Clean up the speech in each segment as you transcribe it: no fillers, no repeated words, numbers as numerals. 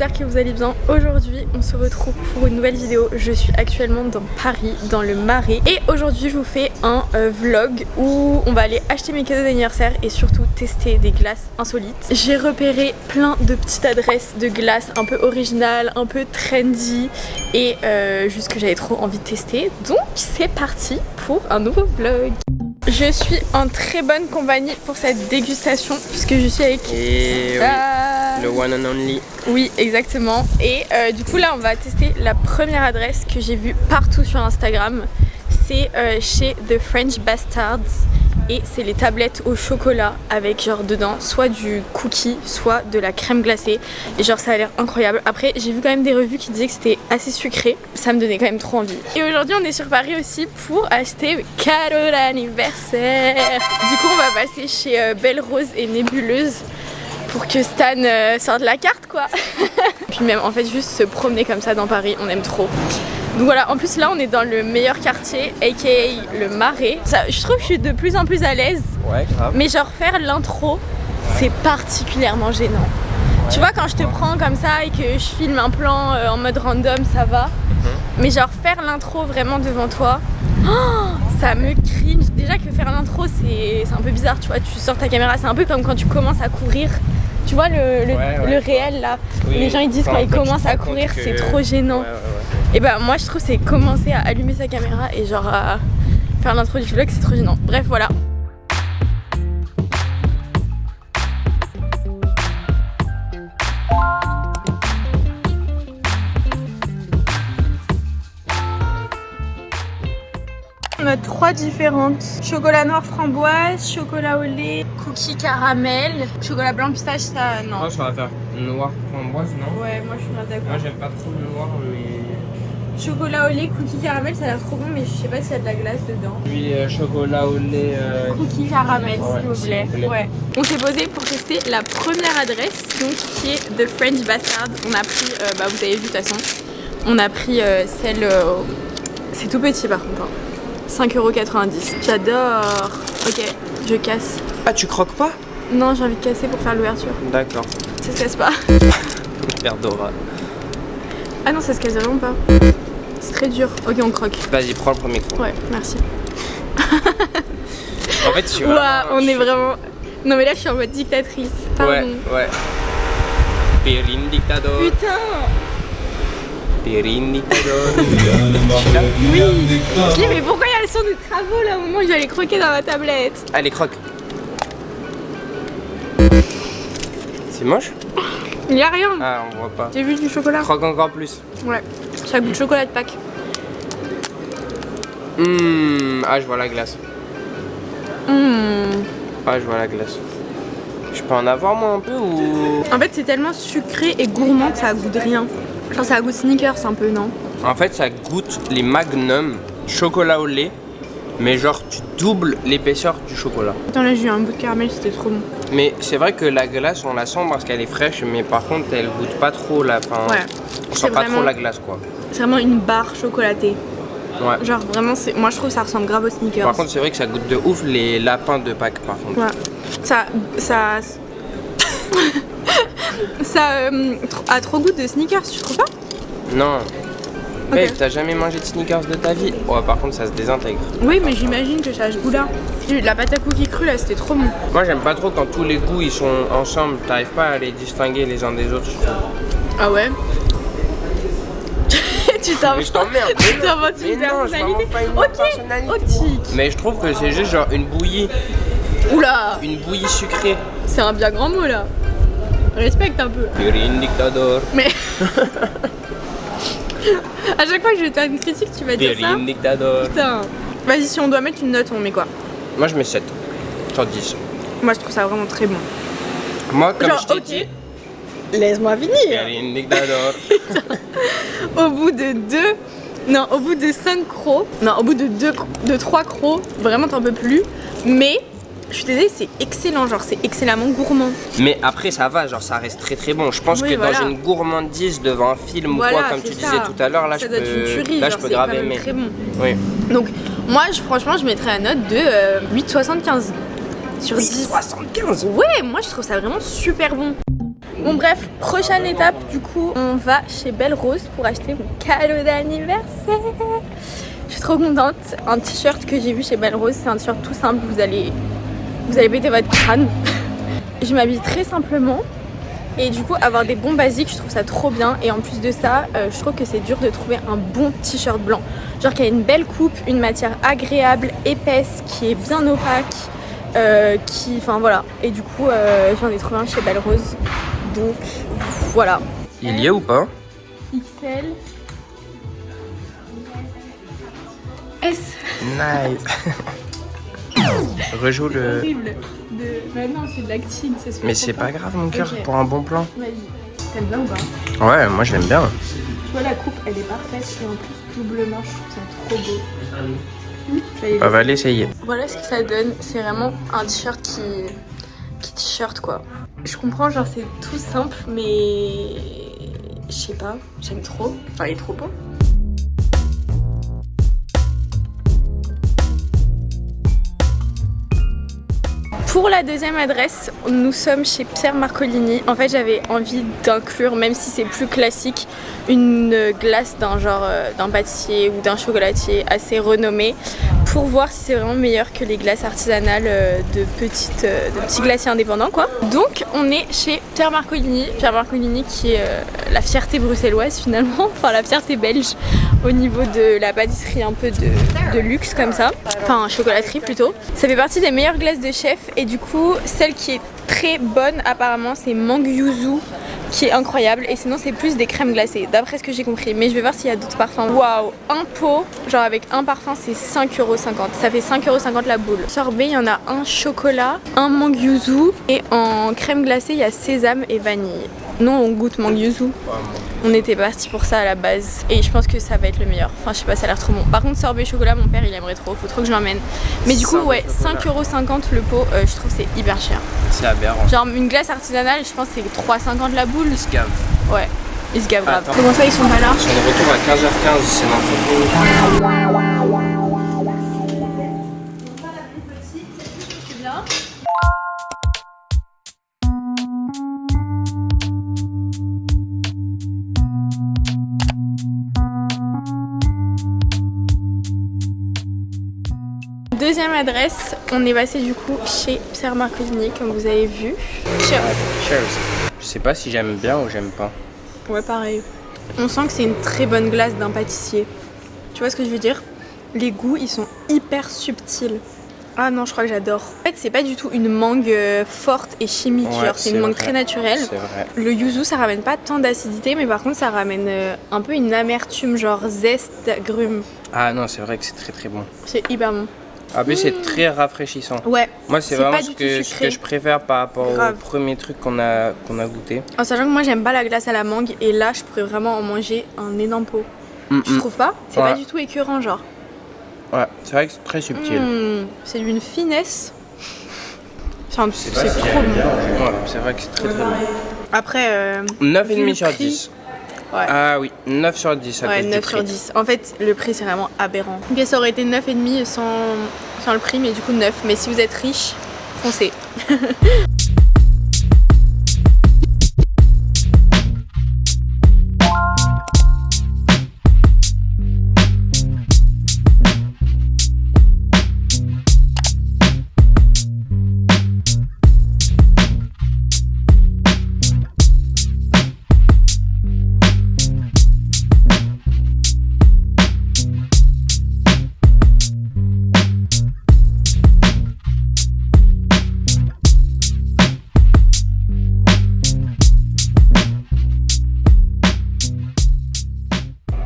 j'espère que vous allez bien. Aujourd'hui on se retrouve pour une nouvelle vidéo. Je suis actuellement dans Paris, dans le Marais. Et aujourd'hui je vous fais un vlog où on va aller acheter mes cadeaux d'anniversaire et surtout tester des glaces insolites. J'ai repéré plein de petites adresses de glaces un peu originales, un peu trendy et juste que j'avais trop envie de tester. Donc c'est parti pour un nouveau vlog. Je suis en très bonne compagnie pour cette dégustation puisque je suis avec le one and only. Oui, exactement. Et du coup là on va tester la première adresse que j'ai vue partout sur Instagram. C'est chez The French Bastards et c'est les tablettes au chocolat avec genre dedans soit du cookie soit de la crème glacée et genre ça a l'air incroyable. Après j'ai vu quand même des revues qui disaient que c'était assez sucré, ça me donnait quand même trop envie. Et aujourd'hui on est sur Paris aussi pour acheter mes cadeaux d'anniversaire. Du coup on va passer chez Belle Rose et Nébuleuse pour que Stan sorte la carte quoi. Puis même en fait juste se promener comme ça dans Paris, on aime trop. Donc voilà, en plus là on est dans le meilleur quartier, aka le Marais. Ça, je trouve que je suis de plus en plus à l'aise. Ouais, grave. Mais genre faire l'intro, c'est particulièrement gênant. Ouais, tu vois quand je te prends comme ça et que je filme un plan en mode random, ça va. Mais genre faire l'intro vraiment devant toi, oh, ça me cringe. Déjà que faire l'intro c'est un peu bizarre, tu vois, tu sors ta caméra, c'est un peu comme quand tu commences à courir. Tu vois le réel là, oui, les gens ils disent quand ils commencent à courir c'est trop gênant. Et bah moi je trouve c'est commencer à allumer sa caméra et genre à faire l'intro du vlog c'est trop gênant. Bref voilà. On a 3 différentes. Chocolat noir framboise, chocolat au lait, cookie caramel, chocolat blanc pistache, ça non. Moi je vais faire noir framboise, non? Ouais, moi je suis d'accord. Moi j'aime pas trop le noir mais... Chocolat au lait, cookie caramel, ça a l'air trop bon mais je sais pas s'il y a de la glace dedans. Puis chocolat au lait... Cookie caramel s'il vous plaît. Ouais. On s'est posé pour tester la première adresse donc qui est The French Bastard. On a pris, bah vous avez vu de toute façon, on a pris celle... c'est tout petit par contre. 5,90 €. J'adore. Ok, je casse. Ah tu croques pas? Non, j'ai envie de casser pour faire l'ouverture. D'accord. Ça se casse pas. Perdora. Ah non, ça se casse vraiment pas. C'est très dur. Ok, on croque. Vas-y, prends le premier coup. Ouais, merci. En fait, tu vois. Ouah, on est vraiment... Non mais là, je suis en mode dictatrice. Pardon. Ouais. Pirin dictador. Putain. Pirin dictador. Oui. Je l'ai, mais pourquoi il y a le son des travaux là au moment où j'allais croquer dans ma tablette? Allez, croque. C'est moche? Il y a rien. Ah, on voit pas. J'ai vu du chocolat. Croque encore plus. Ouais. Ça goûte chocolat de Pâques. Ah, je vois la glace. Ah, je vois la glace. Je peux en avoir moi un peu ou... En fait, c'est tellement sucré et gourmand que ça goûte rien. Genre, ça goûte Snickers un peu, non? En fait, ça goûte les Magnum chocolat au lait, mais genre tu doubles l'épaisseur du chocolat. Attends, là j'ai eu un bout de caramel, c'était trop bon. Mais c'est vrai que la glace, on la sent parce qu'elle est fraîche, mais par contre, elle goûte pas trop la fin. Ouais. On sent pas trop la glace, quoi. C'est vraiment une barre chocolatée. Ouais. Genre vraiment, moi je trouve que ça ressemble grave aux Snickers. Par contre, c'est vrai que ça goûte de ouf les lapins de Pâques, par contre. Ouais. Ça a trop goût de Snickers, tu trouves pas? Non. Okay. Babe, t'as jamais mangé de Snickers de ta vie? Ouais, par contre, ça se désintègre. Oui, mais j'imagine que ça a ce goût-là. La pâte à cookies crue là, c'était trop bon. Moi, j'aime pas trop quand tous les goûts ils sont ensemble. T'arrives pas à les distinguer les uns des autres, je trouve. Ah ouais? Tu t'inventes. Mais je t'emmerde. Tu t'inventes une personnalité. Ok. Mais je trouve que c'est juste genre une bouillie. Oula. Une bouillie sucrée. C'est un bien grand mot là. Respecte un peu. Pirin dictador. Mais... à chaque fois que je vais te faire une critique, tu vas dire ça. Pirin dictador. Putain. Vas-y, si on doit mettre une note, on met quoi? Moi, je mets 7 sur 10. Moi, je trouve ça vraiment très bon. Moi, comme genre, je t'ai dit... Laisse-moi finir. Pirin dictador. Au bout de 2... Non, au bout de 5 crocs... Non, au bout de 3 crocs, vraiment t'en peux plus. Mais... Je suis désolée, c'est excellent, genre c'est excellemment gourmand. Mais après ça va, genre ça reste très très bon. Je pense que dans une gourmandise devant un film ou quoi, comme tu disais tout à l'heure, là je peux grave aimer. Très bon. Oui. Donc moi franchement je mettrais la note de 8,75 sur 10. 8,75. Ouais, moi je trouve ça vraiment super bon. Bon bref, prochaine étape, du coup, on va chez Belle Rose pour acheter mon cadeau d'anniversaire. Je suis trop contente. Un t-shirt que j'ai vu chez Belle Rose, c'est un t-shirt tout simple, vous allez péter votre crâne. Je m'habille très simplement. Et du coup, avoir des bons basiques, je trouve ça trop bien. Et en plus de ça, je trouve que c'est dur de trouver un bon t-shirt blanc. Genre qui a une belle coupe, une matière agréable, épaisse, qui est bien opaque, enfin voilà. Et du coup, j'en ai trouvé un chez Belle Rose. Donc voilà. Il y a ou pas? XL. S. Nice. Rejoue le... Horrible. Bah non, c'est de l'actine, ça se fait. Mais c'est pas grave mon cœur, pour un bon plan. Vas-y. T'aimes bien ou pas? Ouais, moi je l'aime bien. Tu vois la coupe, elle est parfaite et en plus doublement, je trouve ça trop beau. On va l'essayer. Voilà ce que ça donne, c'est vraiment un t-shirt qui t-shirt quoi. Je comprends, genre c'est tout simple, mais je sais pas, j'aime trop. Enfin, il est trop beau. Pour la deuxième adresse, nous sommes chez Pierre Marcolini. En fait, j'avais envie d'inclure, même si c'est plus classique, une glace d'un pâtissier ou d'un chocolatier assez renommé pour voir si c'est vraiment meilleur que les glaces artisanales de petits glaciers indépendants quoi. Donc on est chez Pierre Marcolini qui est la fierté bruxelloise finalement, enfin la fierté belge au niveau de la pâtisserie un peu de luxe comme ça, enfin chocolaterie plutôt. Ça fait partie des meilleures glaces de chef et du coup celle qui est très bonne apparemment c'est Mangue Yuzu qui est incroyable et sinon c'est plus des crèmes glacées d'après ce que j'ai compris, mais je vais voir s'il y a d'autres parfums. Waouh, un pot genre avec un parfum c'est 5,50€, ça fait 5,50€ la boule. Sorbet il y en a un chocolat, un mangue yuzu et en crème glacée il y a sésame et vanille. Non, on goûte mangue yuzu. On était parti pour ça à la base et je pense que ça va être le meilleur. Enfin je sais pas, ça a l'air trop bon. Par contre sorbet chocolat mon père il aimerait trop, faut trop que je l'emmène. Mais du coup ouais, 5,50€ le pot, je trouve c'est hyper cher. C'est aberrant. Genre une glace artisanale je pense c'est 3,50€ la boule. Ils se gavent. Ouais, ils se gavent grave. Comment ça ils sont pas là? Ils sont de retour à 15h15, c'est n'importe Deuxième adresse, on est passé du coup chez Pierre Marcolini comme vous avez vu. Cheers. Cheers. Je sais pas si j'aime bien ou j'aime pas. Ouais pareil. On sent que c'est une très bonne glace d'un pâtissier. Tu vois ce que je veux dire? Les goûts ils sont hyper subtils. Ah non je crois que j'adore. En fait c'est pas du tout une mangue forte et chimique, ouais, genre c'est une mangue très naturelle. C'est vrai. Le yuzu ça ramène pas tant d'acidité mais par contre ça ramène un peu une amertume genre zeste d'agrumes. Ah non c'est vrai que c'est très très bon. C'est hyper bon. Ah mais c'est très rafraîchissant. Ouais. Moi c'est vraiment ce que je préfère par rapport au premier truc qu'on a goûté. En sachant que moi j'aime pas la glace à la mangue et là je pourrais vraiment en manger un énorme pot. Tu trouves pas? C'est pas du tout écœurant genre. Ouais, c'est vrai que c'est très subtil. C'est d'une finesse. C'est trop bon. Ouais, c'est vrai que c'est très très bon. Après 9,5 sur 10. Ouais. Ah oui, 9 sur 10 à cause 9 sur 10. En fait, le prix c'est vraiment aberrant. Ok, ça aurait été 9,5 sans le prix, mais du coup 9. Mais si vous êtes riche, foncez.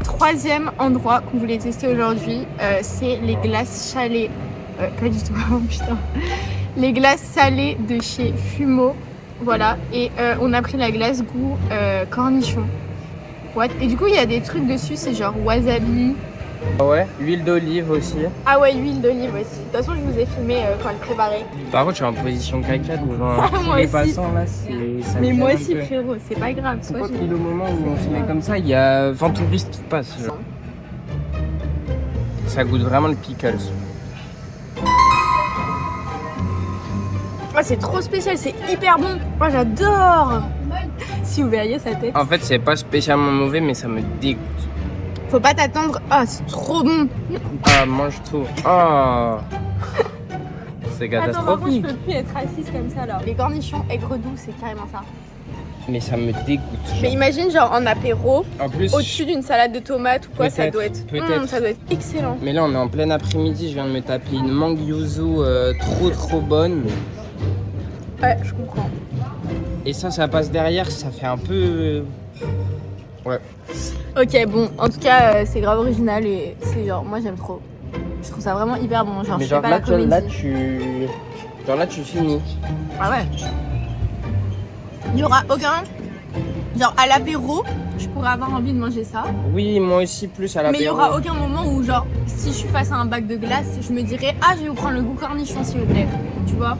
Troisième endroit qu'on voulait tester aujourd'hui, c'est les glaces Chalet. Pas du tout, putain. Les glaces salées de chez Fumo. Voilà, et on a pris la glace goût cornichon. What? Et du coup, il y a des trucs dessus, c'est genre wasabi. Ah ouais, huile d'olive aussi. Ah ouais, huile d'olive aussi. De toute façon, je vous ai filmé quand elle préparait. Par contre, je suis en position caca devant tous les passants là. Mais moi aussi, frérot, c'est pas grave. Pourquoi pile au moment où on se met comme ça, il y a 20 touristes qui passent. Genre. Ça goûte vraiment le pickles. Oh, c'est trop spécial, c'est hyper bon. Moi, j'adore. si vous verriez sa tête. En fait, c'est pas spécialement mauvais, mais ça me dégoûte. Faut pas t'attendre. Ah, c'est trop bon. Ah, mange tout. Oh. C'est catastrophique. Attends, je peux plus être assise comme ça là. Les cornichons aigre doux, c'est carrément ça. Mais ça me dégoûte. Genre. Mais imagine genre en apéro, en plus, au-dessus d'une salade de tomates ou quoi, ça doit être excellent. Mais là on est en plein après-midi, je viens de me taper une mangue yuzu trop bonne. Ouais, je comprends. Et ça passe derrière, ça fait un peu... Ouais. Ok, bon, en tout cas c'est grave original et c'est genre, moi j'aime trop. Je trouve ça vraiment hyper bon, genre mais je genre fais pas là, la comédie. Là tu finis. Ah ouais. Il y aura aucun... Genre à l'apéro, je pourrais avoir envie de manger ça. Oui, moi aussi plus à l'apéro. Mais il y aura aucun moment où genre, si je suis face à un bac de glace, je me dirais ah je vais vous prendre le goût cornichon s'il vous plaît. Tu vois?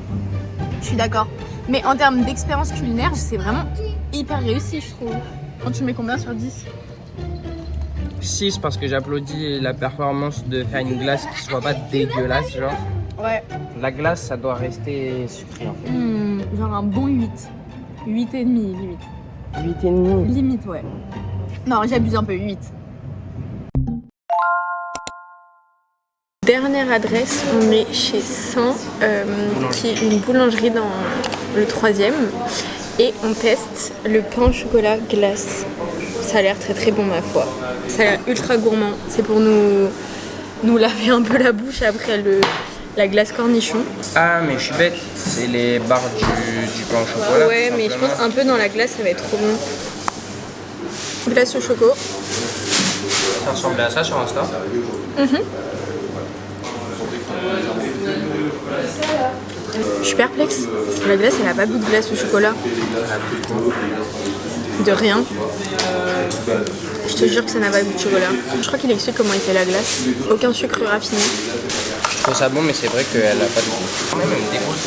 Je suis d'accord. Mais en termes d'expérience culinaire, c'est vraiment hyper réussi je trouve. Quand tu mets combien sur 10? 6 parce que j'applaudis la performance de faire une glace qui soit pas dégueulasse genre. Ouais. La glace ça doit rester sucré en fait. Genre un bon 8. 8,5 limite. 8,5 limite ouais. Non j'abuse un peu, 8. Dernière adresse, on est chez Saint, qui est une boulangerie dans le 3e. Et on teste le pain au chocolat glace. Ça a l'air très bon ma foi. Ça a l'air ultra gourmand. C'est pour nous laver un peu la bouche après la glace cornichon. Ah mais je suis bête, c'est les barres du pain au chocolat. Ouais mais je pense un peu dans la glace ça va être trop bon. Glace au choco. Ça ressemblait à ça sur Insta. Je suis perplexe. La glace elle a pas goût de glace au chocolat. De rien. Je te jure que ça n'a pas goût de chocolat. Je crois qu'il explique comment il fait la glace. Aucun sucre raffiné. Je trouve ça bon mais c'est vrai qu'elle a pas de goût. Quand même elle me dégoûte.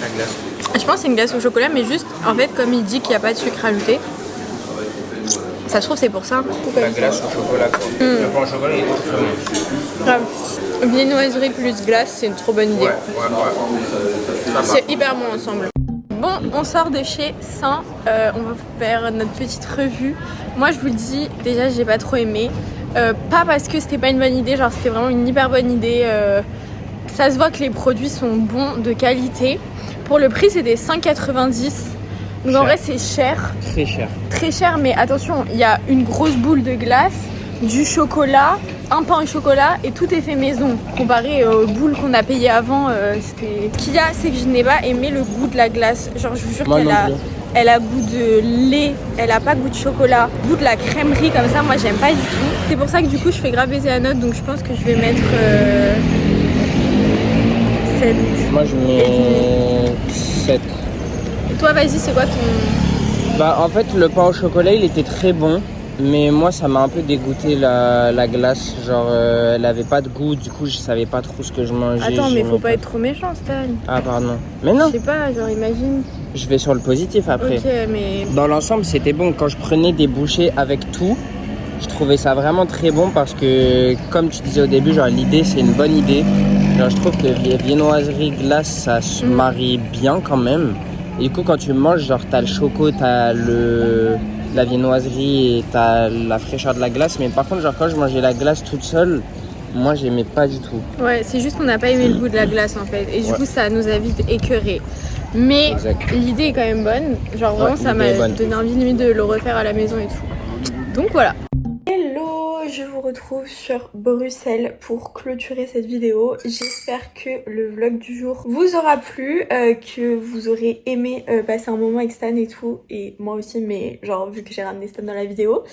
La glace. Je pense que c'est une glace au chocolat mais juste en fait comme il dit qu'il n'y a pas de sucre ajouté. Ça se trouve c'est pour ça. La glace au chocolat quoi. Le pain au chocolat il est très bon. Grave. Viennoiserie plus glace c'est une trop bonne idée. Ouais. C'est hyper bon ensemble. Bon, on sort de chez Saint, on va faire notre petite revue. Moi je vous le dis, déjà j'ai pas trop aimé. Pas parce que c'était pas une bonne idée, genre c'était vraiment une hyper bonne idée. Ça se voit que les produits sont bons, de qualité. Pour le prix c'était 5,90. Donc en vrai c'est cher. Très cher. Très cher mais attention, il y a une grosse boule de glace, du chocolat, un pain au chocolat et tout est fait maison. Comparé aux boules qu'on a payées avant, c'était... Ce qu'il y a c'est que je n'ai pas aimé le goût de la glace. Genre je vous jure elle a goût de lait, elle a pas goût de chocolat, goût de la crèmerie comme ça, moi j'aime pas du tout. C'est pour ça que du coup je fais grave baisser la note donc je pense que je vais mettre 7. Moi je mets 7. Toi vas-y c'est quoi ton... Bah en fait le pain au chocolat il était très bon. Mais moi ça m'a un peu dégoûté la glace, genre elle avait pas de goût, du coup je savais pas trop ce que je mangeais. Attends mais faut pas être trop méchant Stan. Ah pardon. Mais non. Je sais pas, genre imagine. Je vais sur le positif après. Ok mais... Dans l'ensemble c'était bon, quand je prenais des bouchées avec tout, je trouvais ça vraiment très bon parce que comme tu disais au début, genre l'idée c'est une bonne idée. Genre je trouve que les viennoiseries glace ça se marie bien quand même. Et du coup quand tu manges, genre t'as le choco, t'as la viennoiserie et t'as la fraîcheur de la glace, mais par contre genre quand je mangeais la glace toute seule, moi j'aimais pas du tout. Ouais c'est juste qu'on n'a pas aimé le goût de la glace en fait et du coup ça nous a vite écœuré. Mais l'idée est quand même bonne, genre vraiment ça m'a donné envie limite de le refaire à la maison et tout. Donc voilà. Hello, je vous retrouve sur Bruxelles pour clôturer cette vidéo. J'espère que le vlog du jour vous aura plu, que vous aurez aimé passer un moment avec Stan et tout, et moi aussi, mais genre vu que j'ai ramené Stan dans la vidéo,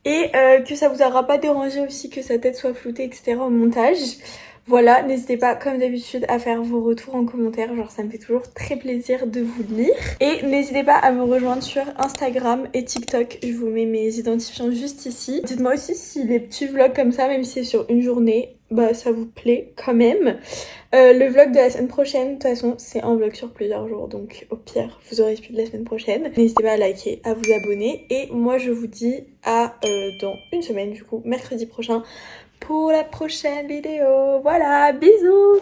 et que ça vous aura pas dérangé aussi que sa tête soit floutée etc au montage. Voilà, n'hésitez pas comme d'habitude à faire vos retours en commentaire, genre ça me fait toujours très plaisir de vous lire. Et n'hésitez pas à me rejoindre sur Instagram et TikTok, je vous mets mes identifiants juste ici. Dites-moi aussi si les petits vlogs comme ça, même si c'est sur une journée, bah ça vous plaît quand même. Le vlog de la semaine prochaine, de toute façon c'est un vlog sur plusieurs jours, donc au pire vous aurez celui de la semaine prochaine. N'hésitez pas à liker, à vous abonner, et moi je vous dis à dans une semaine du coup, mercredi prochain, pour la prochaine vidéo. Voilà, bisous.